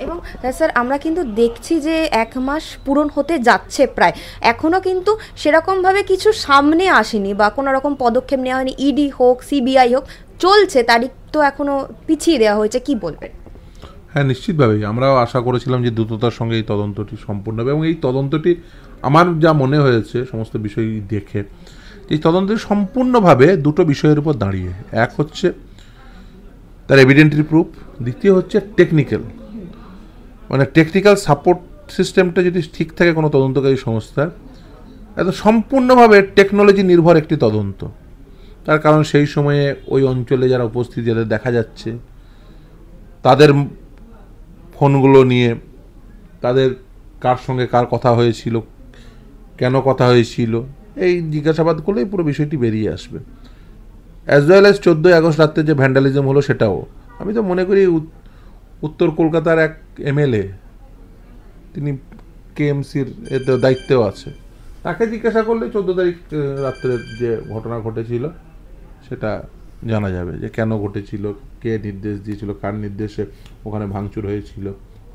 এবং স্যার আমরা কিন্তু দেখছি যে 1 মাস পূরণ হতে যাচ্ছে প্রায়, এখনও কিন্তু সেরকমভাবে কিছু সামনে আসেনি বা কোনো রকম পদক্ষেপ নেওয়া হয়নি, ইডি হোক সিবিআই হোক, চলছে, তারিখ তো এখনও পিছিয়ে দেওয়া হয়েছে, কি বলবেন? হ্যাঁ, নিশ্চিতভাবেই আমরাও আশা করেছিলাম যে দ্রুততার সঙ্গে এই তদন্তটি সম্পূর্ণ হবে, এবং এই তদন্তটি আমার যা মনে হয়েছে সমস্ত বিষয় দেখে, এই তদন্তটি সম্পূর্ণভাবে দুটো বিষয়ের উপর দাঁড়িয়ে। এক হচ্ছে তার এভিডেন্টারি প্রুফ, দ্বিতীয় হচ্ছে টেকনিক্যাল, মানে টেকনিক্যাল সাপোর্ট সিস্টেমটা যদি ঠিক থাকে কোনো তদন্তকারী সংস্থার, এত সম্পূর্ণভাবে টেকনোলজি নির্ভর একটি তদন্ত। তার কারণ সেই সময়ে ওই অঞ্চলে যারা উপস্থিত, যাদের দেখা যাচ্ছে, তাদের ফোনগুলো নিয়ে তাদের কার সঙ্গে কার কথা হয়েছিল, কেন কথা হয়েছিল, এই জিজ্ঞাসাবাদ করলেই পুরো বিষয়টি বেরিয়ে আসবে। অ্যাজ ওয়েল অ্যাজ 14ই আগস্ট রাত্রে যে ভ্যান্ডালিজম হলো সেটাও। আমি তো মনে করি উত্তর কলকাতার এক এমএলএ, তিনি কেএমসির এতে দায়িত্বেও আছে, তাকে জিজ্ঞাসা করলে 14 তারিখ রাত্রের যে ঘটনা ঘটেছিল সেটা জানা যাবে, যে কেন ঘটেছিল, কে নির্দেশ দিয়েছিল, কার নির্দেশে ওখানে ভাঙচুর হয়েছিল,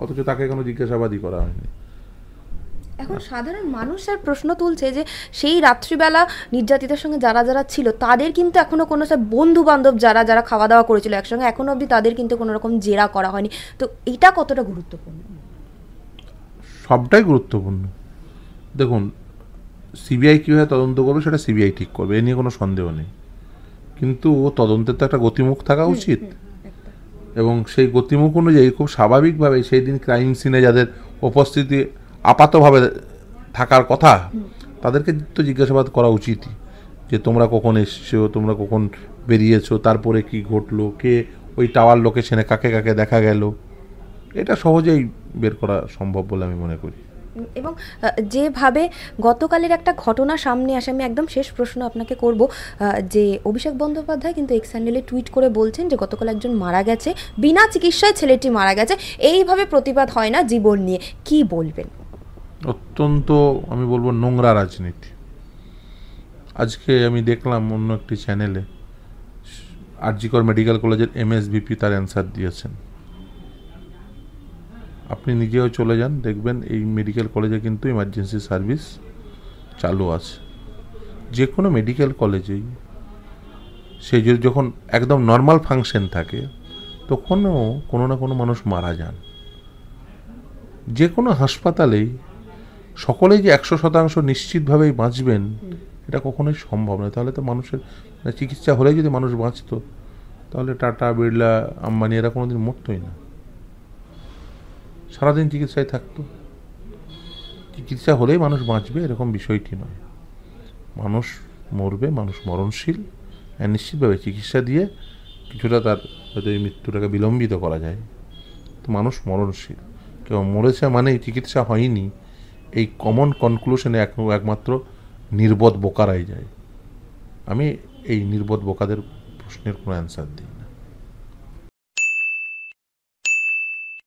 অথচ তাকে কোনো জিজ্ঞাসাবাদই করা হয়নি। এখন সাধারণ মানুষ আর প্রশ্ন তুলছে যে সেই রাত্রিবেলা নির্যাতিতার সঙ্গে যারা যারা ছিল তাদের কিন্তু এখনো কোনো সব বন্ধু বান্ধব যারা যারা খাওয়া দাওয়া করেছিল একসঙ্গে, এখনো অবধি তাদের কিন্তু কোনো রকম জেরা করা হয়নি, তো এটা কতটা গুরুত্বপূর্ণ? সবটাই গুরুত্বপূর্ণ। দেখুন, সিবিআই কীভাবে তদন্ত করবে সেটা সিবিআই ঠিক করবে, এ নিয়ে কোনো সন্দেহ নেই, কিন্তু তদন্তের তো একটা গতিমুখ থাকা উচিত, এবং সেই গতিমুখ অনুযায়ী খুব স্বাভাবিকভাবে সেই দিন ক্রাইম সিনে যাদের উপস্থিতি আপাতভাবে থাকার কথা, তাদেরকে তো জিজ্ঞাসাবাদ করা উচিতই, যে তোমরা কখন এসছো, তোমরা কখন বেরিয়েছো, তারপরে কি ঘটলো, কে ওই টাওয়ার লোকেশনে কাকে কাকে দেখা গেল, এটা সহজেই বের করা সম্ভব বলে আমি মনে করি। এবং যেভাবে গতকালের একটা ঘটনা সামনে আসে, আমি একদম শেষ প্রশ্ন আপনাকে করব, যে অভিষেক বন্দ্যোপাধ্যায় কিন্তু এক্স হ্যান্ডেলে টুইট করে বলছেন যে গতকাল একজন মারা গেছে, বিনা চিকিৎসায় ছেলেটি মারা গেছে, এইভাবে প্রতিবাদ হয় না জীবন নিয়ে, কি বলবেন? অত্যন্ত, আমি বলবো, নোংরা রাজনীতি। আজকে আমি দেখলাম অন্য একটি চ্যানেলে আরজিকর মেডিকেল কলেজের এমএসভিপি তার অ্যান্সার দিয়েছেন। আপনি নিজেও চলে যান, দেখবেন এই মেডিকেল কলেজে কিন্তু ইমার্জেন্সি সার্ভিস চালু আছে। যে কোনো মেডিকেল কলেজেই সেই যখন একদম নর্মাল ফাংশন থাকে তখনও কোনো না কোনো মানুষ মারা যান। যে কোনো হাসপাতালেই সকলেই যে 100% নিশ্চিতভাবেই বাঁচবেন এটা কখনোই সম্ভব নয়। তাহলে তো মানুষের চিকিৎসা হলেই যদি মানুষ বাঁচত, তাহলে টাটা, বিড়লা, আম্বানি এরা কোনোদিন মরতই না, সারাদিন চিকিৎসায় থাকতো। চিকিৎসা হলেই মানুষ বাঁচবে এরকম বিষয়টি নয়, মানুষ মরবে, মানুষ মরণশীল, নিশ্চিতভাবে চিকিৎসা দিয়ে কিছুটা তার হয়তো এই মৃত্যুটাকে বিলম্বিত করা যায়, তো মানুষ মরণশীল। কেউ মরেছে মানেই চিকিৎসা হয়নি, এই কমন কনক্লুশনে একমাত্র নির্বোধ বোকারাই যায়। আমি এই নির্বোধ বোকাদের প্রশ্নের কোনো অ্যান্সার দিই।